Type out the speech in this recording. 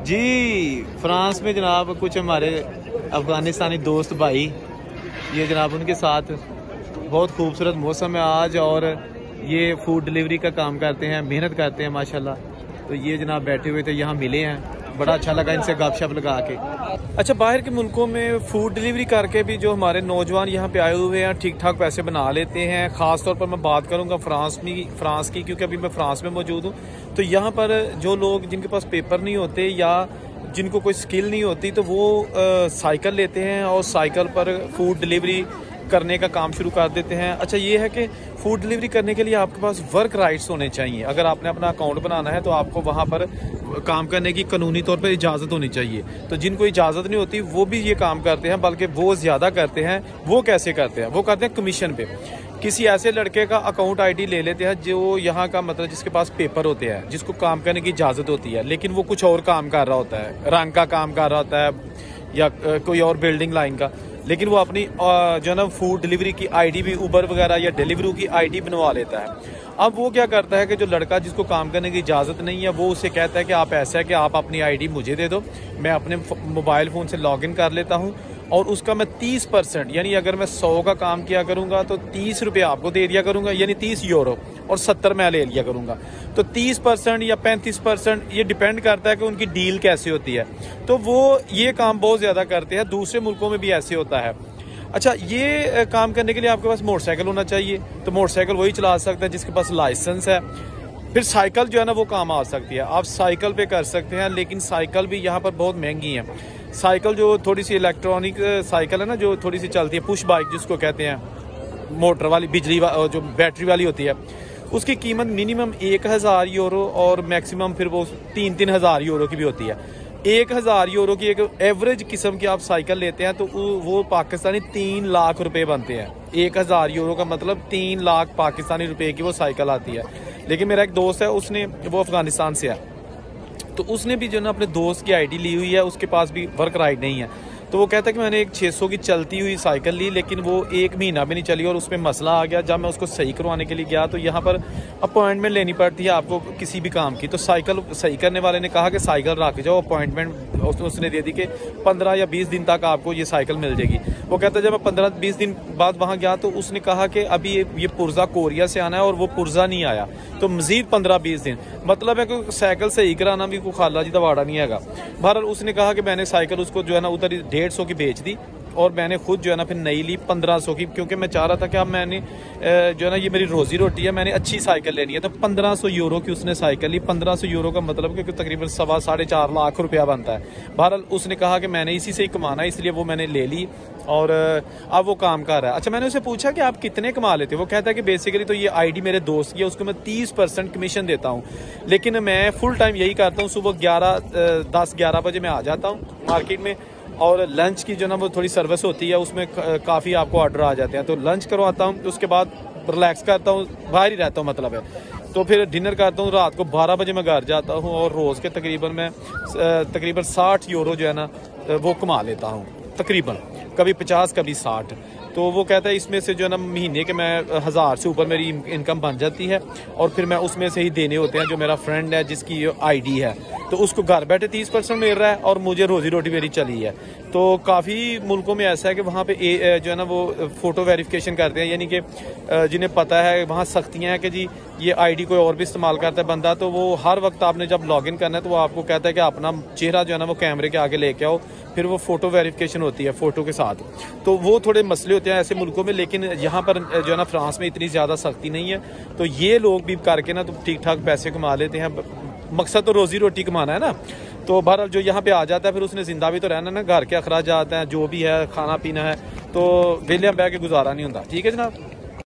जी France में जनाब कुछ हमारे अफगानिस्तानी दोस्त भाई, ये जनाब उनके साथ बहुत खूबसूरत मौसम है आज, और ये फूड डिलीवरी का काम करते हैं, मेहनत करते हैं माशाल्लाह। तो ये जनाब बैठे हुए थे, यहाँ मिले हैं, बड़ा अच्छा लगा इनसे गपशप लगा के। अच्छा, बाहर के मुल्कों में फूड डिलीवरी करके भी जो हमारे नौजवान यहाँ पे आए हुए हैं ठीक ठाक पैसे बना लेते हैं। ख़ास तौर पर मैं बात करूँगा फ्रांस की, क्योंकि अभी मैं फ्रांस में मौजूद हूँ। तो यहाँ पर जो लोग जिनके पास पेपर नहीं होते या जिनको कोई स्किल नहीं होती, तो वो साइकिल लेते हैं और साइकिल पर फूड डिलीवरी करने का काम शुरू कर देते हैं। अच्छा, ये है कि फूड डिलीवरी करने के लिए आपके पास वर्क राइट्स होने चाहिए। अगर आपने अपना अकाउंट बनाना है तो आपको वहाँ पर काम करने की कानूनी तौर पर इजाज़त होनी चाहिए। तो जिनको इजाज़त नहीं होती वो भी ये काम करते हैं, बल्कि वो ज़्यादा करते हैं। वो कैसे करते हैं? वो करते हैं कमीशन पे। किसी ऐसे लड़के का अकाउंट आईडी ले लेते हैं जो यहाँ का मतलब जिसके पास पेपर होते हैं, जिसको काम करने की इजाज़त होती है, लेकिन वो कुछ और काम कर रहा होता है, रंग का काम कर रहा होता है या कोई और बिल्डिंग लाइन का, लेकिन वो अपनी जो है ना फूड डिलीवरी की आईडी भी उबर वगैरह या डिलीवरी की आईडी बनवा लेता है। अब वो क्या करता है कि जो लड़का जिसको काम करने की इजाज़त नहीं है, वो उसे कहता है कि आप ऐसा है कि आप अपनी आईडी मुझे दे दो, मैं अपने मोबाइल फ़ोन से लॉगिन कर लेता हूँ और उसका मैं 30%, यानी अगर मैं 100 का काम किया करूँगा तो 30 रुपये आपको दे दिया करूँगा, यानी 30 यूरो, और 70 मैं ले लिया करूँगा। तो 30% या 35% ये डिपेंड करता है कि उनकी डील कैसे होती है। तो वो ये काम बहुत ज़्यादा करते हैं, दूसरे मुल्कों में भी ऐसे होता है। अच्छा, ये काम करने के लिए आपके पास मोटरसाइकिल होना चाहिए। तो मोटरसाइकिल वही चला सकता है जिसके पास लाइसेंस है। फिर साइकिल जो है ना वो काम आ सकती है, आप साइकिल पे कर सकते हैं, लेकिन साइकिल भी यहाँ पर बहुत महंगी है। साइकिल जो थोड़ी सी इलेक्ट्रॉनिक साइकिल है ना, जो थोड़ी सी चलती है, पुश बाइक जिसको कहते हैं, मोटर वाली, बिजली जो बैटरी वाली होती है, उसकी कीमत मिनिमम 1000 यूरो और मैक्सिमम फिर वो 3-3 हज़ार यूरो की भी होती है। 1000 यूरो की एक एवरेज किस्म की आप साइकिल लेते हैं तो वो पाकिस्तानी 3 लाख रुपए बनते हैं। 1000 यूरो का मतलब 3 लाख पाकिस्तानी रुपए की वो साइकिल आती है। लेकिन मेरा एक दोस्त है, उसने वो अफगानिस्तान से है, तो उसने भी जो ना अपने दोस्त की आईडी ली हुई है, उसके पास भी वर्क राइट नहीं है। तो वो कहता है कि मैंने एक 600 की चलती हुई साइकिल ली, लेकिन वो 1 महीना भी नहीं चली और उसमें मसला आ गया। जब मैं उसको सही करवाने के लिए गया तो यहाँ पर अपॉइंटमेंट लेनी पड़ती है आपको किसी भी काम की। तो साइकिल सही करने वाले ने कहा कि साइकिल रख जाओ, अपॉइंटमेंट उसने दे दी कि 15 या 20 दिन तक आपको ये साइकिल मिल जाएगी। वो कहता है जब मैं 15-20 दिन बाद वहाँ गया तो उसने कहा कि अभी ये पुर्जा कोरिया से आना है और वो पुर्जा नहीं आया, तो मजीद 15-20 दिन, मतलब है कि साइकिल सही कराना भी कोई खाला जी दवाड़ा नहीं है। बहरहाल उसने कहा कि मैंने साइकिल उसको जो है ना उधर 150 की बेच दी और मैंने खुद जो है ना फिर नई ली 1500 की, क्योंकि मैं चाह रहा था कि अब मैंने जो है ना ये मेरी रोजी रोटी है, मैंने अच्छी साइकिल लेनी है। तो 1500 यूरो की उसने साइकिल ली। 1500 यूरो का मतलब कि तकरीबन 4.5 लाख रुपया बनता है। बहरहाल उसने कहा कि मैंने इसी से ही कमाना है, इसलिए वो मैंने ले ली और अब वो काम कर रहा है। अच्छा, मैंने उसे पूछा कि आप कितने कमा लेते हो? वो कहता है कि बेसिकली तो ये आईडी मेरे दोस्त की है, उसको मैं 30% कमीशन देता हूँ, लेकिन मैं फुल टाइम यही करता हूँ। सुबह 10-11 बजे मैं आ जाता हूँ मार्केट में, और लंच की जो ना वो थोड़ी सर्विस होती है, उसमें काफ़ी आपको ऑर्डर आ जाते हैं, तो लंच करवाता हूँ। उसके बाद रिलैक्स करता हूँ, बाहर ही रहता हूँ मतलब है। तो फिर डिनर करता हूँ, रात को 12 बजे मैं घर जाता हूँ और रोज़ के तकरीबन 60 यूरो जो है ना वो कमा लेता हूँ, तकरीबन कभी 50 कभी 60। तो वो कहता है इसमें से जो है ना महीने के मैं 1000 से ऊपर मेरी इनकम बन जाती है और फिर मैं उसमें से ही देने होते हैं। जो मेरा फ्रेंड है जिसकी आईडी है, तो उसको घर बैठे 30% मिल रहा है और मुझे रोजी रोटी मेरी चली है। तो काफ़ी मुल्कों में ऐसा है कि वहाँ पे जो है ना वो फ़ोटो वेरिफिकेशन करते हैं, यानी कि जिन्हें पता है वहाँ सख्तियाँ हैं कि जी ये आईडी कोई और भी इस्तेमाल करता है बंदा, तो वो हर वक्त आपने जब लॉगिन करना है तो वो आपको कहता है कि अपना चेहरा जो है ना वो कैमरे के आगे लेके आओ, फिर वो फ़ोटो वेरिफिकेशन होती है फ़ोटो के साथ। तो वो थोड़े मसले होते हैं ऐसे मुल्कों में, लेकिन यहाँ पर जो है ना फ्रांस में इतनी ज़्यादा सख्ती नहीं है। तो ये लोग भी करके ना तो ठीक ठाक पैसे कमा लेते हैं। मकसद तो रोजी रोटी कमाना है ना। तो बहरहाल जो यहाँ पे आ जाता है फिर उसने जिंदा भी तो रहना ना, घर के अखराज आते हैं, जो भी है खाना पीना है, तो वेलियां बह के गुजारा नहीं होता। ठीक है जनाब।